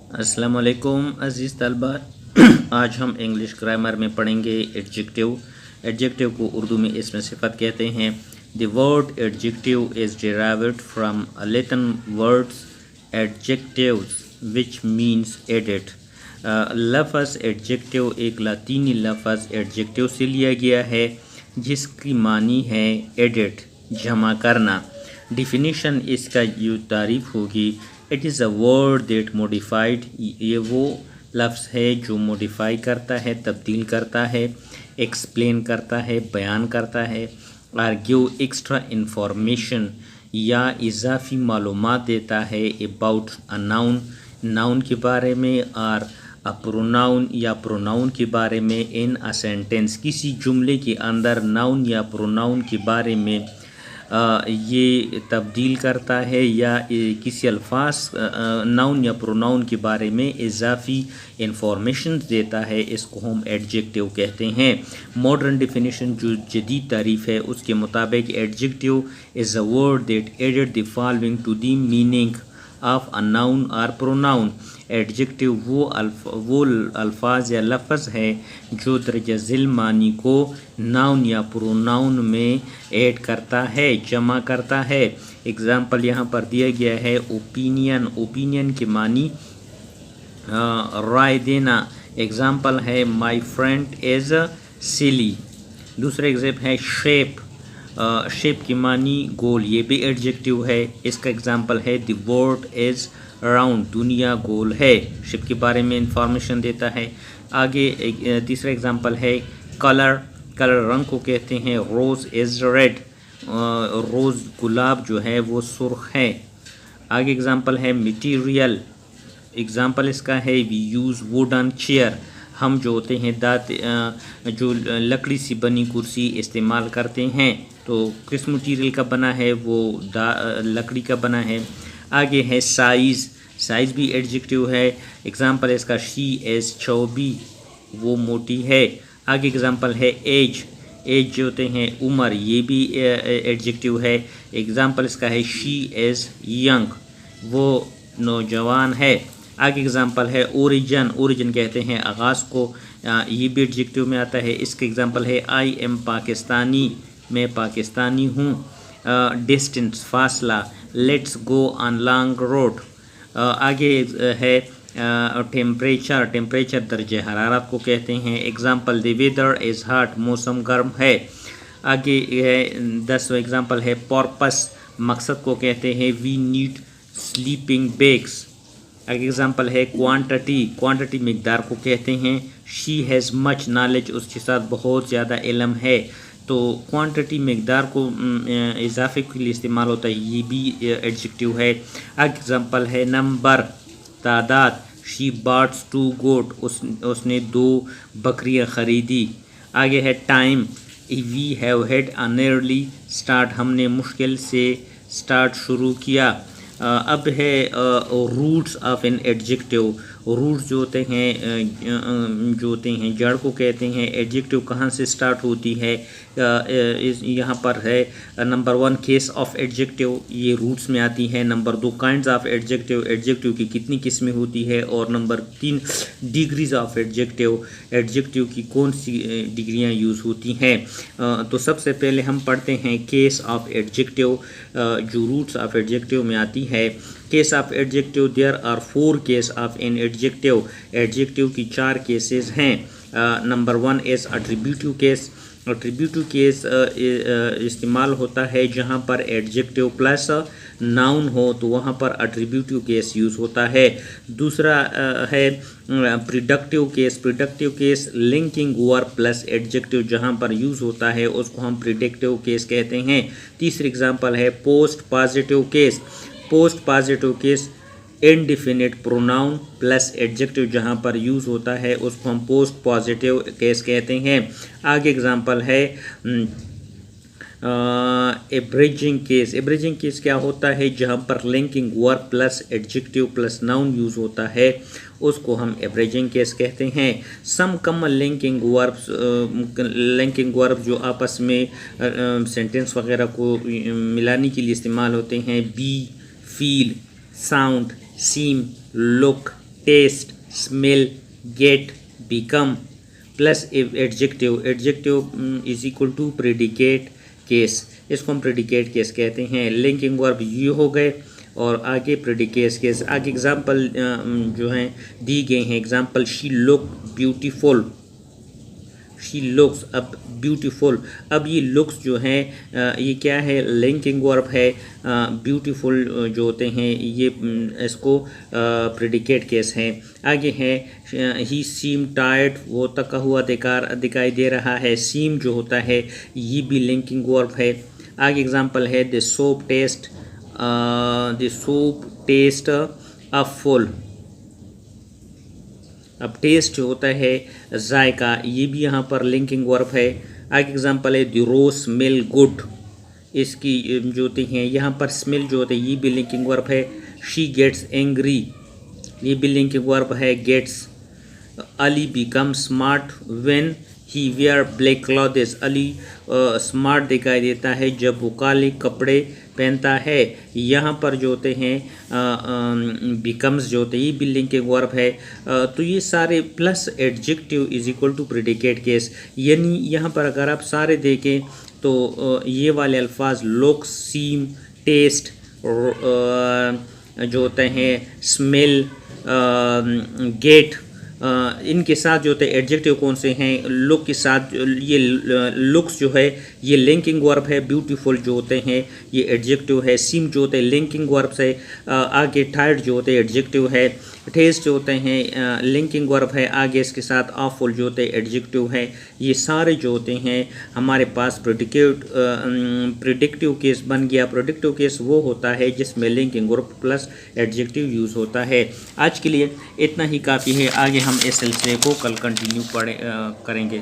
अस्सलाम वालेकुम अज़ीज़ तलबा। आज हम इंग्लिश ग्रामर में पढ़ेंगे एडजेक्टिव। एडजेक्टिव को उर्दू में इसमें सिफत कहते हैं। The word adjective is derived from Latin words adjectives which means edit. लफ्ज़ एडजेक्टिव एक लातीनी लफ्ज़ एडजेक्टिव से लिया गया है जिसकी मानी है एडिट, जमा करना। डिफिनीशन इसका यूँ तारीफ़ होगी, it is a word that modified, ये वो लफ्ज़ है जो मॉडिफाई करता है, तब्दील करता है, एक्सप्लेन करता है, बयान करता है, आर्ग्यू एक्स्ट्रा इंफॉर्मेशन या इजाफी मालूमात देता है अबाउट अ नाउन, नाउन के बारे में, और अ प्रोनाउन या प्रोनाउन के बारे में इन अ सेंटेंस, किसी जुमले के अंदर नाउन या प्रोनाउन के बारे में ये तब्दील करता है या किसी अल्फाज नाउन या प्रोनाउन के बारे में इजाफी इंफॉर्मेशन देता है, इसको हम एडजेक्टिव कहते हैं। मॉडर्न डिफिनीशन जो जदीद तारीफ़ है उसके मुताबिक adjective is a word that added the following to the meaning of a noun और प्रोनाउन। एडजेक्टिव वो अल्फाज या लफ्ज़ है जो दरजा झिल मानी को नाउन या प्रोनाउन में ऐड करता है, जमा करता है। एग्ज़ाम्पल यहाँ पर दिया गया है ओपिनियन, ओपिनियन के मानी राय देना। एग्ज़ाम्पल है माई फ्रेंड इज़ सिली। दूसरा एग्जाम्पल है शेप, शेप की मानी गोल, ये भी एडजेक्टिव है। इसका एग्जाम्पल है द वर्ल्ड इज़ राउंड, दुनिया गोल है, शेप के बारे में इंफॉर्मेशन देता है। आगे तीसरा एग्जाम्पल है कलर, कलर रंग को कहते हैं। रोज़ इज़ रेड, रोज़ गुलाब जो है वो सुर्ख है। आगे एग्जाम्पल है मटीरियल, एग्जाम्पल इसका है वी यूज़ वुडन चेयर, हम जो होते हैं जो लकड़ी से बनी कुर्सी इस्तेमाल करते हैं, तो किस मटीरियल का बना है, वो लकड़ी का बना है। आगे है साइज़, साइज़ भी एडजेक्टिव है। एग्जाम्पल इसका शी इज़ चौबी, वो मोटी है। आगे एग्जाम्पल है एज, एज जो होते हैं उम्र, ये भी एडजेक्टिव है। एग्जाम्पल इसका है शी इज़ यंग, वो नौजवान है। आगे एग्जाम्पल है ओरिजन, ओरिजिन कहते हैं आगाज़ को, ये भी एडजेक्टिव में आता है। इसका एग्जाम्पल है आई एम पाकिस्तानी, मैं पाकिस्तानी हूँ। डिस्टेंस फासला, let's go on long road. आगे है टेम्परेचर, टेम्परेचर दर्जे हरारत को कहते हैं। Example the weather is hot, मौसम गर्म है। आगे है 10वां एग्जाम्पल है पर्पस, मकसद को कहते हैं वी नीड स्लीपिंग बैग्स। आगे एग्जाम्पल है क्वांटिटी, क्वांटिटी मिकदार को कहते हैं। शी हैज़ मच नॉलेज, उसके साथ बहुत ज़्यादा इल्म है, तो क्वांटिटी मिकदार को इजाफे के लिए इस्तेमाल होता है, ये भी एडजेक्टिव है। आगे एग्जाम्पल है नंबर, तादाद। शी बॉट्स 2 गोट, उसने 2 बकरियां ख़रीदी। आगे है time, we have had an early start, हमने मुश्किल से स्टार्ट शुरू किया। अब है roots of an adjective. Roots जो होते हैं जड़ को कहते हैं। एडजेक्टिव कहाँ से स्टार्ट होती है, यहाँ पर है नंबर 1 केस ऑफ एडजेक्टिव, ये रूट्स में आती है। Number 2 kinds of adjective, adjective की कितनी किस्में होती है। और number 3 degrees of adjective, adjective की कौन सी डिग्रियाँ यूज़ होती हैं। तो सबसे पहले हम पढ़ते हैं केस ऑफ एडजेक्टिव, जो रूट्स ऑफ एडजेक्टिव में आती है। Case of adjective, there are 4 case of an adjective, adjective की 4 केसेस हैं। Number 1 is attributive case, attributive case इस्तेमाल होता है जहाँ पर एडजेक्टिव प्लस नाउन हो, तो वहाँ पर एट्रीब्यूटिव केस यूज़ होता है। दूसरा है predictive case, predictive case linking verb plus adjective जहाँ पर यूज़ होता है उसको हम प्रिडिक्टिव केस कहते हैं। तीसरी एग्जांपल है post positive case, post positive case indefinite pronoun plus adjective जहाँ पर यूज़ होता है उसको हम पोस्ट पॉजिटिव केस कहते हैं। आगे एग्जांपल है एब्रिजिंग केस, एब्रिजिंग केस क्या होता है, जहाँ पर linking verb plus adjective plus noun use होता है उसको हम एब्रिजिंग केस कहते हैं। सम कॉमन लिंकिंग वर्ब जो आपस में सेंटेंस वगैरह को मिलाने के लिए इस्तेमाल होते हैं, be, feel, sound, seem, look, taste, smell, get, become plus adjective, adjective is equal to predicate case, इसको हम प्रेडिकेट केस कहते हैं। लिंकिंग वर्ब ये हो गए और आगे प्रेडिकेट केस। आगे एग्जांपल जो हैं दी गए हैं, example she look beautiful, she looks, अब ब्यूटीफुल, अब ये लुक्स जो हैं ये क्या है, लिंकिंग वर्ब है। ब्यूटीफुल जो होते हैं ये इसको प्रेडिकेट केस हैं। आगे है ही सीम टायर्ड, वो तका हुआ दिखाई दे रहा है, सीम जो होता है ये भी लिंकिंग वर्ब है। आगे एग्जांपल है the soap taste, the soap taste a full, अब टेस्ट जो होता है जायका, ये भी यहाँ पर लिंकिंग वर्ब है। आगे एग्जांपल है द रोज स्मेल गुड, इसकी जो होती हैं यहाँ पर स्मेल जो होते हैं ये भी लिंकिंग वर्ब है। शी गेट्स एंग्री, ये भी लिंकिंग वर्ब है, gets. Ali become smart when he wear black clothes, Ali smart दिखाई देता है जब वो काले कपड़े पहनता है। यहाँ पर जो होते हैं बिकम्स जो होते हैं ये भी लिंकिंग वर्ब है। तो ये सारे plus adjective is equal to predicate case, यानी यहाँ पर अगर आप सारे देखें तो ये वाले अल्फाज लुक, सीम, टेस्ट जो होते हैं, स्मेल, गेट, इनके साथ जो होते हैं एडजेक्टिव कौन से हैं, लुक के साथ ये लुक्स जो है ये लिंकिंग वर्ब है। ब्यूटीफुल जो होते हैं ये एडजेक्टिव है। सीम जो होते हैं लिंकिंग वर्ब से। आगे टायर्ड जो होते हैं एडजेक्टिव है। टेस्ट जो होते हैं लिंकिंग वर्ब है, आगे इसके साथ ऑफुल जो होते हैं एडजेक्टिव है। ये सारे जो होते हैं हमारे पास प्रेडिक्टिव केस बन गया। प्रेडिक्टिव केस वो होता है जिसमें linking verb plus adjective use होता है। आज के लिए इतना ही काफ़ी है, आगे हम इस सिलसिले को कल कंटिन्यू करेंगे।